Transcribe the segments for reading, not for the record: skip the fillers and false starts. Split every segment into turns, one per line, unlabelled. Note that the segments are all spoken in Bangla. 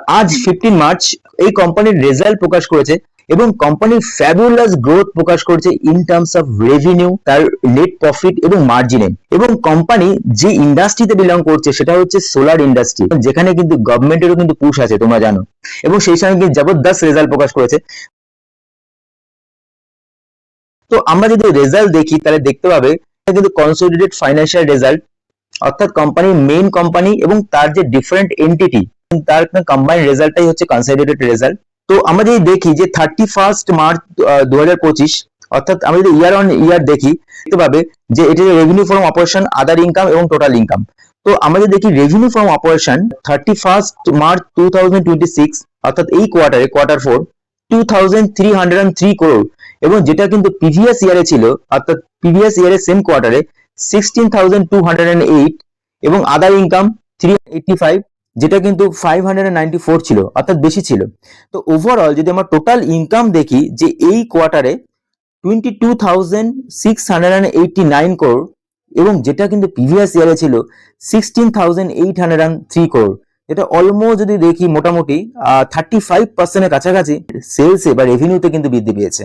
আজ 15 মার্চ এই কোম্পানির রেজাল্ট প্রকাশ করেছে এবং কোম্পানির ফ্যাবুলাস গ্রোথ প্রকাশ করেছে ইন টার্মস অফ রেভিনিউ, তার নেট প্রফিট এবং মার্জিনে। এবং কোম্পানি যে ইন্ডাস্ট্রিতে বিলং করছে সেটা হচ্ছে সোলার ইন্ডাস্ট্রি, যেখানে কিন্তু গভর্নমেন্টেরও কিন্তু পুশ আছে তোমরা জানো, এবং সেই সঙ্গে কিন্তু জবরদস্ত রেজাল্ট প্রকাশ করেছে। তো আমরা যদি রেজাল্ট দেখি তাহলে দেখতে পাবে এটা কিন্তু কনসোলিডেটেড ফাইন্যান্সিয়াল রেজাল্ট, অর্থাৎ কোম্পানির মেইন কোম্পানি এবং তার যে ডিফারেন্ট এন্টিটি তার কম্বাইন্ড রেজাল্টটাই হচ্ছে কনসোলিডেটেড রেজাল্ট। তো আমরা যদি দেখি যে 31 মার্চ 2025, অর্থাৎ আমরা যদি ইয়ার অন ইয়ার দেখি দেখতে পাবে যে এটা revenue from operation, other income এবং টোটাল ইনকাম। তো আমরা যদি দেখি রেভিনিউ ফ্রম অপারেশন 31 মার্চ 2026, অর্থাৎ এই কোয়ার্টার 4 2303 করোড়, এবং যেটা কিন্তু প্রিভিয়াস ইয়ারে ছিল, অর্থাৎ প্রিভিয়াস ইয়ারের সেম কোয়ার্টারে 16,208, এবং আদার ইনকাম 385, যেটা কিন্তু 594 ছিল, অর্থাৎ বেশি ছিল। তো ওভারঅল যদি আমরা টোটাল ইনকাম দেখি যে এই কোয়ার্টারে 22,689 করোড়, এবং যেটা কিন্তু প্রিভিয়াস ইয়ারে ছিল 16,803 করোড়, যেটা অলমোস্ট যদি দেখি মোটামুটি 35% কাছাকাছি সেলসে বা রেভিনিউতে কিন্তু বৃদ্ধি পেয়েছে।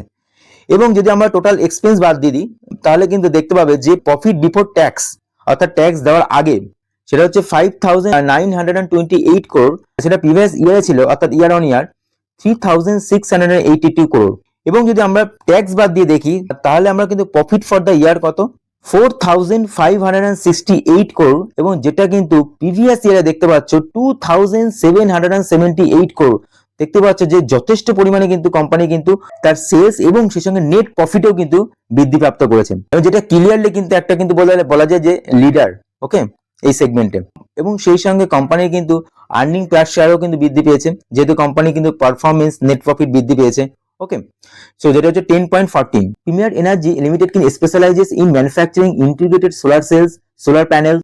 এবং যদি আমরা টোটাল এক্সপেন্স বাদ দিয়ে দিই তাহলে কিন্তু দেখতে পাবে যে প্রফিট বিফোর ট্যাক্স, অর্থাৎ ট্যাক্স দেওয়ার আগে, সেটা হচ্ছে 5,928 করোড়, সেটা প্রিভিয়াস ইয়ারে ছিল, অর্থাৎ ইয়ার অন ইয়ার 3,682 করোড়। এবং যদি আমরা ট্যাক্স বাদ দিয়ে দেখি তাহলে আমরা কিন্তু প্রফিট ফর দ্য ইয়ার কত 4,568 করোড়, এবং যেটা কিন্তু প্রিভিয়াস ইয়ারে দেখতে পাচ্ছ 2,778 করোড়। দেখতে পাচ্ছ যে যথেষ্ট পরিমাণে কিন্তু কোম্পানি কিন্তু তার সেলস এবং সেই সঙ্গে নেট প্রফিটও কিন্তু বৃদ্ধি প্রাপ্ত করেছে, এবং যেটা ক্লিয়ারলি কিন্তু একটা কিন্তু বলা যায় যে লিডার, ওকে, এই সেগমেন্টে। এবং সেই সঙ্গে কোম্পানির কিন্তু আর্নিং পার শেয়ারও কিন্তু বৃদ্ধি পেয়েছে, যেহেতু কোম্পানি কিন্তু পারফরমেন্স নেট প্রফিট বৃদ্ধি পেয়েছে, ওকে। সো যেটা হচ্ছে 10.14। প্রিমিয়ার এনার্জি লিমিটেড কিন্তু specializes in manufacturing integrated solar cells, solar panel,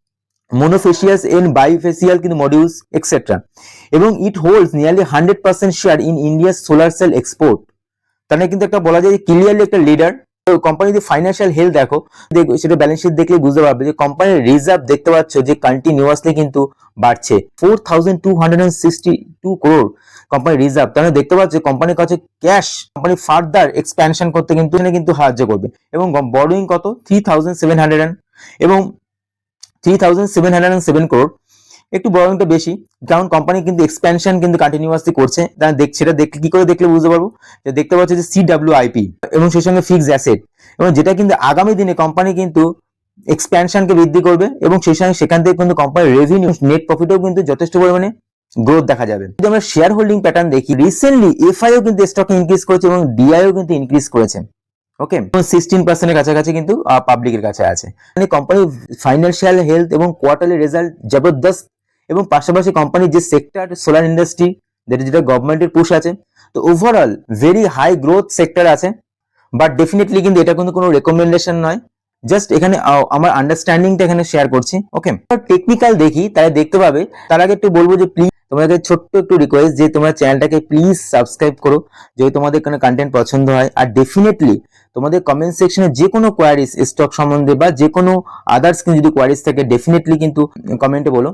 monofacials and bifacial কিন্তু মডিউলস এক্সেট্রা, এবং it holds nearly 100% share in India's solar cell export. তাহলে কিন্তু একটা বলা যায় ক্লিয়ারলি একটা লিডার। কোম্পানির যে ফাইন্যান্সিয়াল হেলথ দেখো, সেটা ব্যালেন্স শিট দেখলে বুঝতে পারবে যে কোম্পানির রিজার্ভ দেখতে পাচ্ছ যে কন্টিনিউয়াসলি কিন্তু বাড়ছে, 4,262 করোড় কোম্পানির রিজার্ভ। তাহলে দেখতে পাচ্ছ কোম্পানির কাছে ক্যাশ, কোম্পানি ফার্দার এক্সপ্যানশন করতে কিন্তু সাহায্য করবে। এবং বরোইং কত 3,700, এবং 3,707 করোড়, একটু বরংটা বেশি, কারণ কোম্পানি কিন্তু এক্সপ্যানশন কিন্তু কন্টিনিউয়াসলি করছে। সেটা দেখলে কি করে দেখলে বুঝতে পারবো, যে দেখতে পাচ্ছ যে CWIP এবং সেই সঙ্গে ফিক্সড অ্যাসেট, এবং যেটা কিন্তু আগামী দিনে কোম্পানি কিন্তু এক্সপ্যানশনকে বৃদ্ধি করবে, এবং সেই সঙ্গে সেখান থেকে কিন্তু কোম্পানির রেভিনিউ, নেট প্রফিটও কিন্তু যথেষ্ট পরিমাণে গ্রোথ দেখা যাবে। যদি আমরা শেয়ার হোল্ডিং প্যাটার্ন দেখি, রিসেন্টলি FIও কিন্তু স্টকে ইনক্রিজ করেছে এবং DIও কিন্তু ইনক্রিজ করেছে, ওকে, 16% এর কাছাকাছি কিন্তু পাবলিকের কাছে আছে। মানে কোম্পানি ফাইন্যান্সিয়াল হেলথ এবং কোয়ার্টারলি রেজাল্ট জবরদস্ত, এবং পাশাপাশি কোম্পানির যে সেক্টর সোলার ইন্ডাস্ট্রি, যেটা গভর্নমেন্টের পুশ আছে, তো overall very high growth sector আছে। বাট ডেফিনেটলি কিন্তু এটা কিন্তু কোনো রেকমেন্ডেশন নয়, জাস্ট এখানে আমার আন্ডারস্ট্যান্ডিংটা এখানে শেয়ার করছি, ওকে। টেকনিক্যাল দেখি তাহলে দেখতে পাবে, তার আগে একটু বলবো যে প্লিজ তোমাদের ছোট্ট একটু রিকোয়েস্ট যে তোমরা চ্যানেলটাকে প্লিজ সাবস্ক্রাইব করো, যদি তোমাদের কোনো কন্টেন্ট পছন্দ হয়। আর ডেফিনেটলি তোমাদের কমেন্ট সেকশনে যে কোনো কোয়ারিজ স্টক সম্বন্ধে বা যে কোনো আদার্স যদি কোয়ারিজ থাকে ডেফিনেটলি কিন্তু কমেন্টে বলো।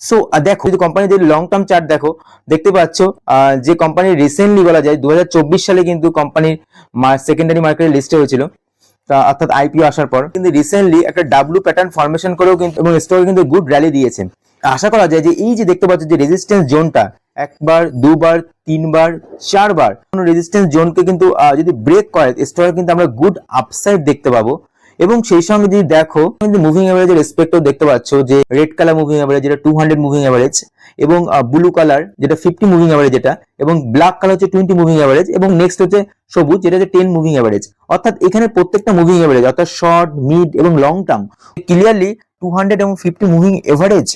সো দেখো, যদি কোম্পানি যদি লং টার্ম চার্ট দেখো, দেখতে পাচ্ছ যে কোম্পানি রিসেন্টলি বলা যায় 2024 সালে কিন্তু কোম্পানির সেকেন্ডারি মার্কেটে লিস্টে হয়েছিল, অর্থাৎ IPO আসার পর কিন্তু রিসেন্টলি একটা ডাব্লু প্যাটার্ন ফরমেশন করেও কিন্তু এবং স্টকে কিন্তু গুড র্যালি দিয়েছে। আশা করা যায় যে এই যে দেখতে পাচ্ছ যে রেজিস্ট্যান্স জোনটা একবার, দুবার, তিনবার, চারবার কোন রেজিস্ট্যান্স জোনকে কিন্তু যদি ব্রেক করে স্টকে কিন্তু আমরা গুড আপসাইড দেখতে পাবো। এবং সেই সঙ্গে যদি দেখো কিন্তু মুভিং এভারেজের রেসপেক্টও দেখতে পাচ্ছ যে রেড কালার মুভিং এভারেজ যেটা 200 মুভিং এভারেজ, এবং ব্লু কালার যেটা 50 মুভিং এভারেজ যেটা, এবং ব্ল্যাক কালার হচ্ছে 20 মুভিং এভারেজ, এবং নেক্সট হচ্ছে সবুজ যেটা হচ্ছে 10 মুভিং এভারেজ। অর্থাৎ এখানে প্রত্যেকটা মুভিং এভারেজ অর্থাৎ শর্ট, মিড এবং লং টার্ম ক্লিয়ারলি 200 এবং 50 মুভিং এভারেজ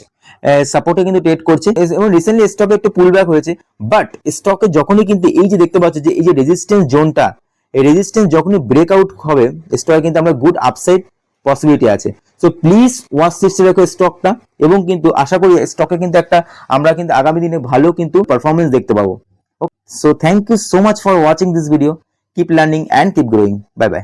সাপোর্টে কিন্তু ট্রেড করছে। এবং রিসেন্টলি স্টকে একটু পুল ব্যাক হয়েছে, বাট স্টকে যখনই কিন্তু এই যে দেখতে পাচ্ছ যে এই যে রেজিস্ট্যান্স জোনটা, এই রেজিস্ট্যান্স যখনই ব্রেকআউট হবে স্টকে কিন্তু আমরা গুড আপসাইড পসিবিলিটি আছে। সো প্লিজ ওয়াচ লিস্টে রাখো স্টকটা, এবং কিন্তু আশা করি স্টকে কিন্তু আমরা কিন্তু আগামী দিনে ভালো কিন্তু পারফরমেন্স দেখতে পাবো। So thank you so much for watching this video. Keep learning and keep growing. Bye by.